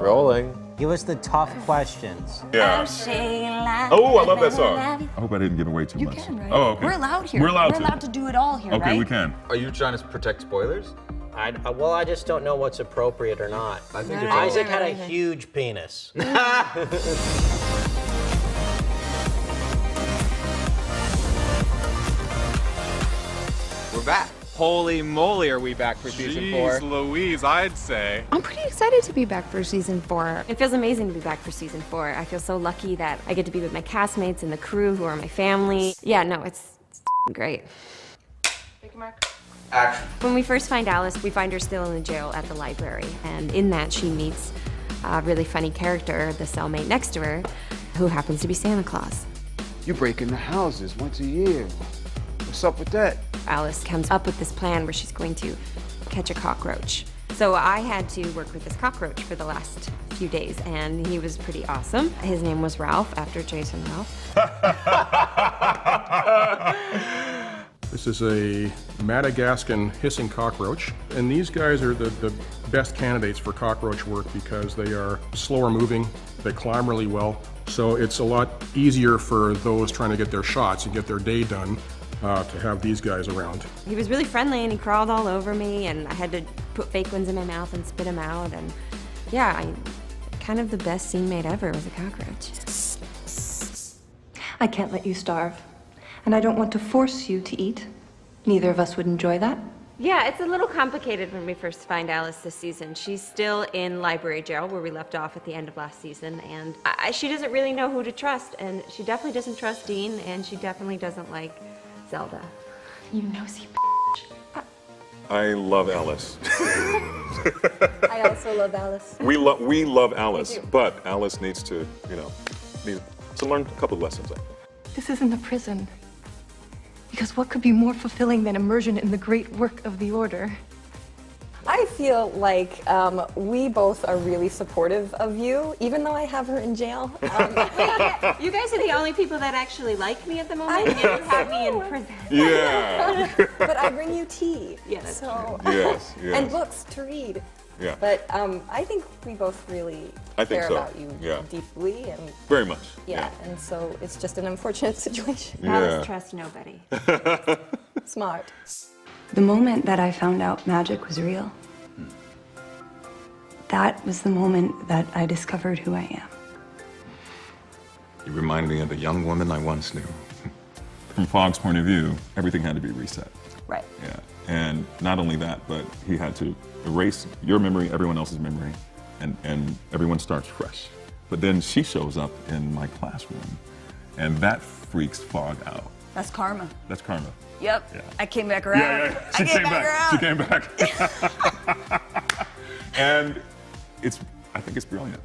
Rolling. Give us the tough questions. Yeah. Oh, I love that song. I hope I didn't give away too much. You can, right? Oh, okay. We're allowed here. We're allowed to do it all here, Okay, right? we can. Are you trying to protect spoilers? Well, I just don't know what's appropriate or not. I think No, it's no, Isaac no, had no, a no. huge penis. We're back. Holy moly, are we back for season 4? Jeez Louise, I'd say. I'm pretty excited to be back for season 4. It feels amazing to be back for season 4. I feel so lucky that I get to be with my castmates and the crew who are my family. Yeah, no, it's great. Take a mark. Action. When we first find Alice, we find her still in the jail at the library. And in that, she meets a really funny character, the cellmate next to her, who happens to be Santa Claus. You break into houses once a year. What's up with that? Alice comes up with this plan where she's going to catch a cockroach. So I had to work with this cockroach for the last few days, and he was pretty awesome. His name was Ralph, after Jason Ralph. This is a Madagascan hissing cockroach, and these guys are the best candidates for cockroach work because they are slower moving, they climb really well, so it's a lot easier for those trying to get their shots and get their day done to have these guys around. He was really friendly and he crawled all over me and I had to put fake ones in my mouth and spit them out, and yeah, kind of the best scene made ever was a cockroach. I can't let you starve, and I don't want to force you to eat. Neither of us would enjoy that. Yeah, it's a little complicated when we first find Alice this season. She's still in library jail where we left off at the end of last season, and she doesn't really know who to trust, and she definitely doesn't trust Dean, and she definitely doesn't like Zelda. You nosy I love Alice. I also love Alice. we love Alice, but Alice needs to, needs to learn a couple of lessons, I think. This isn't a prison. Because what could be more fulfilling than immersion in the great work of the Order? I feel like we both are really supportive of you, even though I have her in jail. You guys are the only people that actually like me at the moment, and you have me in prison. Yeah. But I bring you tea. Yeah, that's so, Yes, yes. and books to read. Yeah. But I think we both really I think care so, about you yeah. deeply, and Very much. yeah, and so it's just an unfortunate situation. Yeah. Alice trusts nobody. Smart. The moment that I found out magic was real, that was the moment that I discovered who I am. You remind me of the young woman I once knew. From Fogg's point of view, everything had to be reset. Right. Yeah. And not only that, but he had to erase your memory, everyone else's memory, and everyone starts fresh. But then she shows up in my classroom, and that freaks Fogg out. That's karma. That's karma. Yep. Yeah. I came back around. Yeah. She came back. She came back. And I think it's brilliant.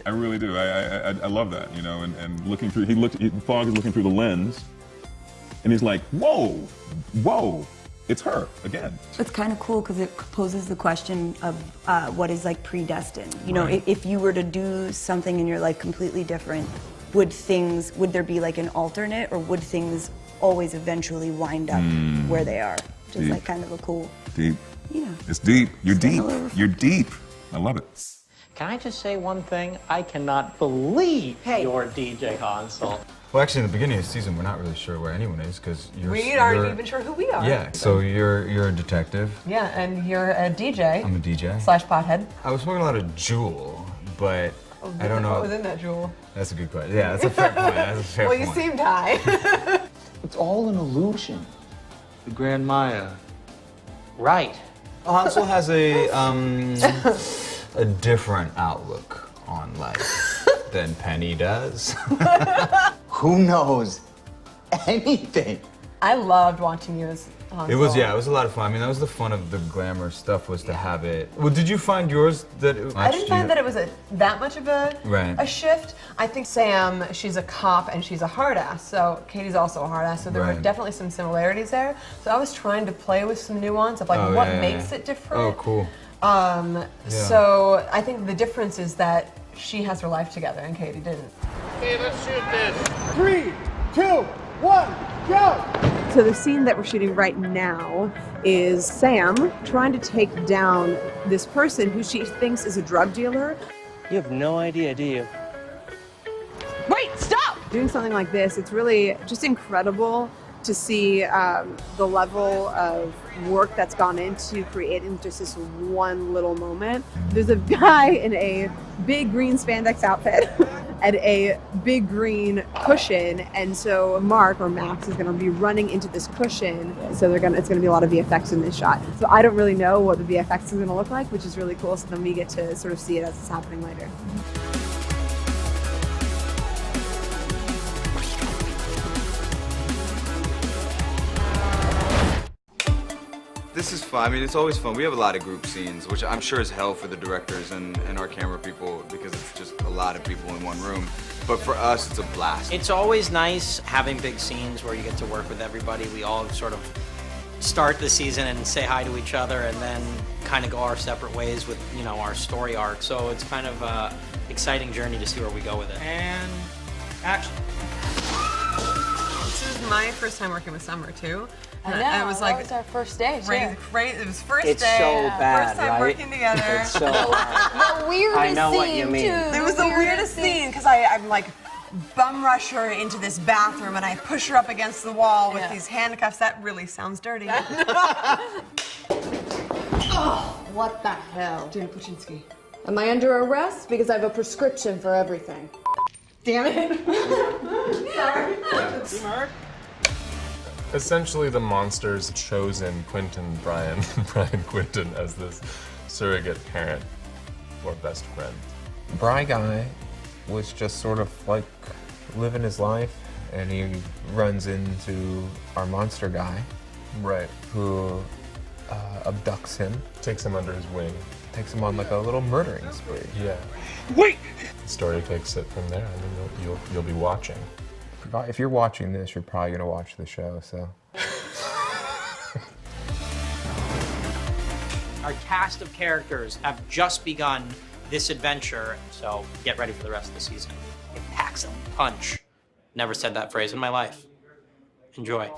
I really do. I love that, and looking through, Fogg is looking through the lens, and he's like, whoa, it's her again. It's kind of cool because it poses the question of what is like predestined. Right. If you were to do something in your life completely different, would there be like an alternate, or would things always eventually wind up where they are? Which is like kind of a cool. Deep. Yeah. It's deep. You're Stand deep. a little- You're deep. I love it. Can I just say one thing? I cannot believe you're DJ Hansel. Well, actually, in the beginning of the season, we're not really sure where anyone is because We aren't even sure who we are. Yeah. So you're a detective. Yeah, and you're a DJ. I'm a DJ. / pothead. I was smoking a lot of Jewel, but I don't know. What was in that jewel? That's a good question. Yeah, that's a fair point. That's a fair Well, point. you seemed high. It's all an illusion. The Grand Maya. Right. Hansel has a different outlook on life than Penny does. Who knows anything? I loved watching you as Hansel. It was a lot of fun. I mean, that was the fun of the glamour stuff, was to have it. Well, did you find yours that it I didn't find that it was that much of a shift. I think Sam, she's a cop and she's a hard ass. So Katie's also a hard ass. So there were definitely some similarities there. So I was trying to play with some nuance of like what makes it different. Oh, cool. So I think the difference is that she has her life together and Katie didn't. Okay, let's shoot this. 3, 2, 1, go! So the scene that we're shooting right now is Sam trying to take down this person who she thinks is a drug dealer. You have no idea, do you? Wait, stop! Doing something like this, it's really just incredible to see the level of work that's gone into creating just this one little moment. There's a guy in a big green spandex outfit and a big green cushion, and so Mark or Max is going to be running into this cushion. So it's going to be a lot of VFX in this shot. So I don't really know what the VFX is going to look like, which is really cool. So then we get to sort of see it as it's happening later. This is fun. I mean, it's always fun. We have a lot of group scenes, which I'm sure is hell for the directors and our camera people because it's just a lot of people in one room. But for us, it's a blast. It's always nice having big scenes where you get to work with everybody. We all sort of start the season and say hi to each other and then kind of go our separate ways with, you know, our story arc. So it's kind of an exciting journey to see where we go with it. And action. This is my first time working with Summer, too. I know, It was like, that was our first day, too. Great. It was first It's day. so bad, First time right? working together. It's so hard. The weirdest I know what scene, you mean. too. It was the weirdest scene because I'm like bum rush her into this bathroom and I push her up against the wall with these handcuffs. That really sounds dirty. Oh, what the hell? Jane Puchinski. Am I under arrest? Because I have a prescription for everything. Damn it. Sorry. Essentially, the monster's chosen Quentin Brian Quentin as this surrogate parent or best friend. Bry guy was just sort of like living his life, and he runs into our monster guy, right? Who abducts him, takes him under his wing, takes him on like a little murdering spree. Yeah. Wait. The story takes it from there. I mean, you'll be watching. If you're watching this, you're probably gonna watch the show. So. Our cast of characters have just begun this adventure, so get ready for the rest of the season. It packs a punch. Never said that phrase in my life. Enjoy.